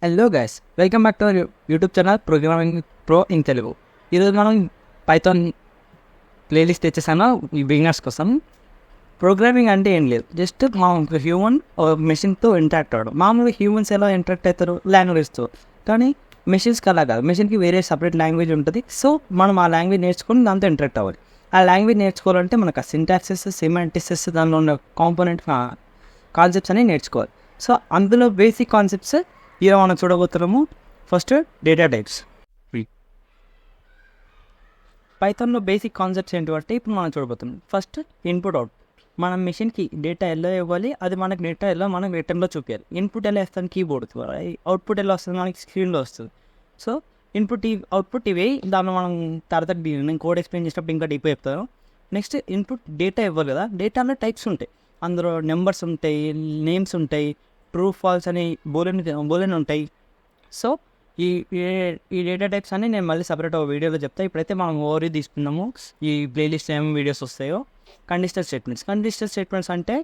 Hello guys, welcome back to our YouTube channel programming pro in Telugu. ఈరోజు మనం Python playlist తెచ్చేసాను ఈ beginners కోసం. Programming అంటే ఏం లేదు, జస్ట్ మా హ్యూమన్ మెషిన్తో ఇంటరాక్ట్ అవ్వడం. మామూలుగా హ్యూమన్స్ ఎలా ఇంటరాక్ట్ అవుతారు లాంగ్వేజ్తో, కానీ మెషిన్స్కి అలా కాదు. మెషిన్కి వేరే సపరేట్ లాంగ్వేజ్ ఉంటుంది. సో మనం ఆ లాంగ్వేజ్ నేర్చుకొని దాంతో ఇంటరాక్ట్ అవ్వాలి. ఆ లాంగ్వేజ్ నేర్చుకోవాలంటే మనకు ఆ సింటాక్సెస్, సెమాంటిక్స్, దానిలో ఉన్న కాంపోనెంట్ కాన్సెప్ట్స్ అనేవి నేర్చుకోవాలి. సో అందులో బేసిక్ కాన్సెప్ట్స్ ఇలా మనం చూడబోతున్నాము. First data types. పైథాన్లో బేసిక్ కాన్సెప్ట్స్ ఏంటంటే ఇప్పుడు మనం చూడబోతున్నాం. First input out. మనం మెషిన్కి డేటా ఎలా ఇవ్వాలి, అది మనకి డేటా ఎలా మనం రిటర్న్లో చూపించాలి. ఇన్పుట్ ఎలా వేస్తాను కీబోర్డ్, అవుట్పుట్ ఎలా వస్తుంది మనకి స్క్రీన్లో వస్తుంది. సో ఇన్పుట్ అవుట్పుట్ ఇవి, దాన్ని మనం తర్వాత నేను కోడ్ ఎక్స్ప్లెయిన్ చేసినప్పుడు ఇంకా డీప్ చెప్తాను. నెక్స్ట్ ఇన్పుట్ డేటా ఇవ్వాలి కదా, డేటాలో టైప్స్ ఉంటాయి. అందులో నెంబర్స్ ఉంటాయి, నేమ్స్ ఉంటాయి, ట్రూ ఫాల్స్ అని బోలెన్ ఉంటాయి. సో ఈ డేటా టైప్స్ అని నేను మళ్ళీ సపరేట్ ఒక వీడియోలో చెప్తాను. ఇప్పుడైతే మనం ఓవర్ తీసుకున్నాము. ఈ ప్లేలిస్ట్ ఏం వీడియోస్ వస్తాయో. కండిషనల్ స్టేట్మెంట్స్ అంటే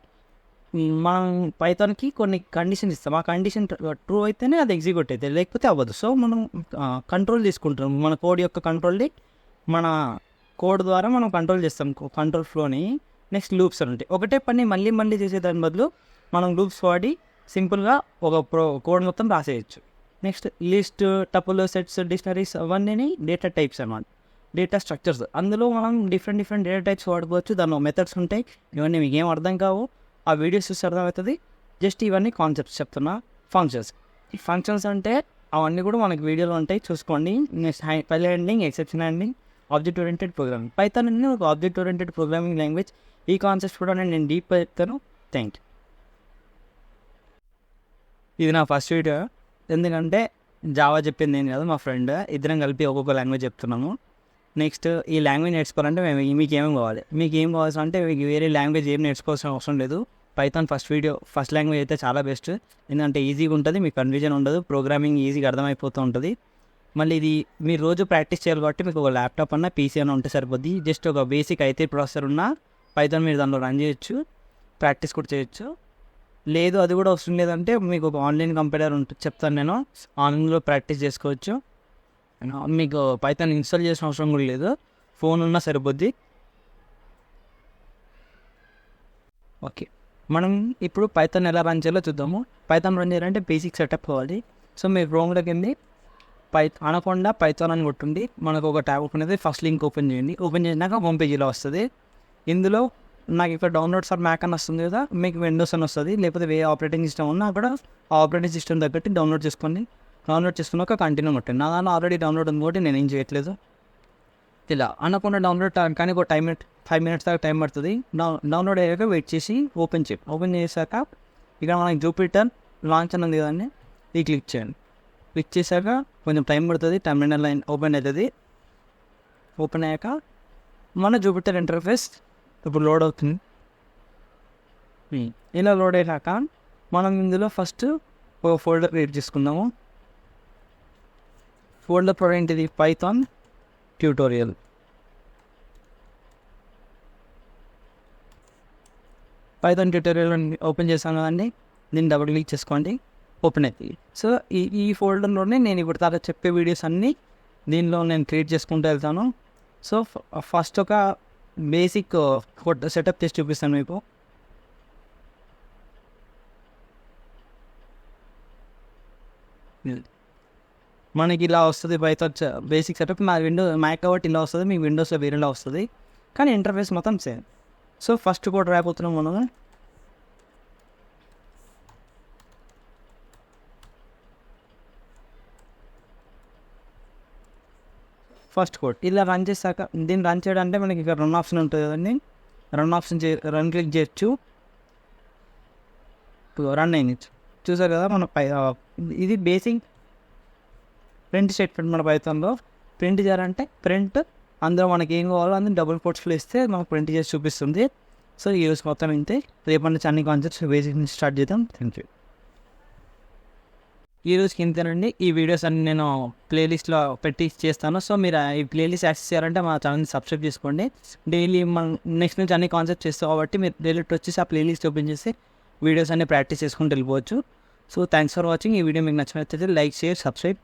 మనం పైథాన్కి కొన్ని కండిషన్ ఇస్తాం. ఆ కండిషన్ ట్రూ అయితేనే అది ఎగ్జిక్యూట్ అవుతుంది, లేకపోతే అవ్వదు. సో మనం కంట్రోల్ తీసుకుంటాం. మన కోడ్ యొక్క కంట్రోల్ని మన కోడ్ ద్వారా మనం కంట్రోల్ చేస్తాం, కంట్రోల్ ఫ్లోని. నెక్స్ట్ లూప్స్ అని ఉంటాయి. ఒకటే పని మళ్ళీ చేసేదాని బదులు మనం లూప్స్ వాడి సింపుల్గా ఒక కోడ్ మొత్తం రాసేయచ్చు. Next list, tuple, sets, dictionaries అవన్నీ డేటా టైప్స్ అన్నమాట. డేటా స్ట్రక్చర్స్, అందులో మనం డిఫరెంట్ డేటా టైప్స్ వాడుకోవచ్చు. దానిలో మెథడ్స్ ఉంటాయి. ఇవన్నీ మీకు ఏం అర్థం కావు, ఆ వీడియోస్ చూస్తే అర్థమవుతుంది. జస్ట్ ఇవన్నీ కాన్సెప్ట్స్ చెప్తున్నా. ఈ ఫంక్షన్స్ అంటే అవన్నీ కూడా మనకి వీడియోలో ఉంటాయి, చూసుకోండి. Next file handling, exception handling, object oriented programming. Python అనేది ఒక ఆబ్జెక్ట్ ఓరియంటెడ్ ప్రోగ్రామింగ్ లాంగ్వేజ్. ఈ కాన్సెప్ట్స్ కూడా నేను డీప్గా చెప్తాను. Thank you. ఇది నా ఫస్ట్ వీడియో, ఎందుకంటే జావా చెప్పింది నేను కాదు, మా ఫ్రెండ్. ఇద్దరం కలిపి ఒక్కొక్క లాంగ్వేజ్ చెప్తున్నాము. నెక్స్ట్ ఈ లాంగ్వేజ్ నేర్చుకోవాలంటే మీకు ఏమేమి కావాలి, మీకు ఏం కావాల్సి అంటే మీకు వేరే లాంగ్వేజ్ ఏం నేర్చుకోవాల్సిన అవసరం లేదు. పైథాన్ ఫస్ట్ లాంగ్వేజ్ అయితే చాలా బెస్ట్. ఎందుకంటే ఈజీగా ఉంటుంది, మీకు కన్ఫ్యూజన్ ఉండదు, ప్రోగ్రామింగ్ ఈజీగా అర్థమైపోతూ ఉంటుంది. మళ్ళీ ఇది మీరు రోజు ప్రాక్టీస్ చేయాలి కాబట్టి మీకు ఒక ల్యాప్టాప్ అన్నా పీసీ అన్నా ఉంటే సరిపోద్ది. జస్ట్ ఒక బేసిక్ అయితే ప్రాసెసర్ ఉన్న పైథాన్ మీరు దానిలో రన్ చేయొచ్చు, ప్రాక్టీస్ కూడా చేయొచ్చు. లేదు అది కూడా అవసరం లేదంటే మీకు ఒక ఆన్లైన్ కంప్యూటర్ ఉంటుంది, చెప్తాను నేను. ఆన్లైన్లో ప్రాక్టీస్ చేసుకోవచ్చు. మీకు పైథాన్ ఇన్స్టాల్ చేసిన అవసరం కూడా లేదు, ఫోన్ ఉన్నా సరిపోద్ది. ఓకే, మనం ఇప్పుడు పైథాన్ ఎలా రన్ చేయాలో చూద్దాము. పైథాన్ రన్ చేయాలంటే బేసిక్ సెటప్ కావాలి. సో మీరు క్రోమ్లోకి వెళ్ళి అనకుండా పైథాన్ అని కొట్టుంది. మనకు ఒక ట్యాబ్ ఓపెన్ అయితే ఫస్ట్ లింక్ ఓపెన్ చేయండి. ఓపెన్ చేసినాక హోమ్ పేజీలో వస్తుంది. ఇందులో నాకు ఇక్కడ డౌన్లోడ్స్ ఫర్ మ్యాక్ అని వస్తుంది కదా, మీకు విండోస్ అని వస్తుంది. లేకపోతే ఏ ఆపరేటింగ్ సిస్టమ్ ఉన్నా అక్కడ ఆ ఆపరేటింగ్ సిస్టమ్ తగ్గట్టు డౌన్లోడ్ చేసుకోండి. డౌన్లోడ్ చేసుకున్నాక కంటిన్యూ కొట్టండి. నా దాంట్లో ఆల్రెడీ డౌన్లోడ్ ఉంది కాబట్టి నేను ఏం చేయట్లేదు. ఇలా అనకుండా డౌన్లోడ్ కానీ ఒక 5 minutes దాకా టైం పడుతుంది. డౌన్లోడ్ అయ్యాక వెయిట్ చేసి ఓపెన్ చేశాక ఇక్కడ మనకి జూపిటర్ లాంచ్ అని ఉంది కదండి, ఇది క్లిక్ చేయండి. క్లిక్ చేశాక కొంచెం టైం పడుతుంది, టర్మినల్ లైన్ ఓపెన్ అవుతుంది. ఓపెన్ అయ్యాక మన జూపిటర్ ఇంటర్ఫేస్ ఇప్పుడు లోడ్ అవుతుంది. ఇలా లోడ్ అయ్యాక మనం ఇందులో ఫస్ట్ ఒక ఫోల్డర్ క్రియేట్ చేసుకుందాము. ఫోల్డర్ పేరు ఏంటిది? Python tutorial. ఓపెన్ చేశాను కదండి, దీన్ని డబుల్ క్లిక్ చేసుకోండి, ఓపెన్ అవుతుంది. సో ఈ ఫోల్డర్లోనే నేను ఇప్పుడు తర్వాత చెప్పే వీడియోస్ అన్నీ దీనిలో నేను క్రియేట్ చేసుకుంటూ వెళ్తాను. సో ఫస్ట్ ఒక బేసిక్ సెటప్ చేసి చూపిస్తాను మీకు. మనకి ఇలా వస్తుంది పైథాన్ బేసిక్ సెటప్. మా మ్యాక్ కాబట్టి ఇలా వస్తుంది, మీకు విండోస్లో వేరేలా వస్తుంది, కానీ ఇంటర్ఫేస్ మొత్తం సేమ్. సో ఫస్ట్ కోడ్ రాకపోతున్నాం మనం. ఫస్ట్ కోడ్ ఇలా రన్ చేశాక, దీన్ని రన్ చేయడానికి మనకి ఇక్కడ రన్ ఆప్షన్ ఉంటుంది కదండి, రన్ క్లిక్ చేయొచ్చు. రన్ అయింది, చూసారు కదా. మన ఇది బేసిక్ ప్రింట్ స్టేట్మెంట్. మన పైథాన్లో ప్రింట్ చేయాలంటే అందులో మనకి ఏం కావాలో అందులో డబుల్ కోట్స్లో ఇస్తే మనకు ప్రింట్ చేసి చూపిస్తుంది. సో ఈ రోజు మొత్తం ఇంతే. రేపటి నుంచి అన్ని కాన్సెప్ట్స్ బేసిక్ నుంచి స్టార్ట్ చేద్దాం. Thank you. ఈ రోజుకి ఇంతేనండి. ఈ వీడియోస్ అన్ని నేను ప్లేలిస్ట్లో పెట్టి చేస్తాను. సో మీరు ఈ ప్లేలిస్ట్ యాక్సెస్ చేయాలంటే మా ఛానల్ని సబ్స్క్రైబ్ చేసుకోండి. డైలీ మనం నెక్స్ట్ నుంచి అన్ని కాన్సెప్ట్స్ చేస్తాం కాబట్టి మీరు డైలీ వచ్చేసి ఆ ప్లేలిస్ట్ ఓపెన్ చేసి వీడియోస్ అన్ని ప్రాక్టీస్ చేసుకుంటూ వెళ్ళిపోవచ్చు. So thanks for watching. ఈ వీడియో మీకు నచ్చినట్లయితే లైక్, షేర్, సబ్స్క్రైబ్.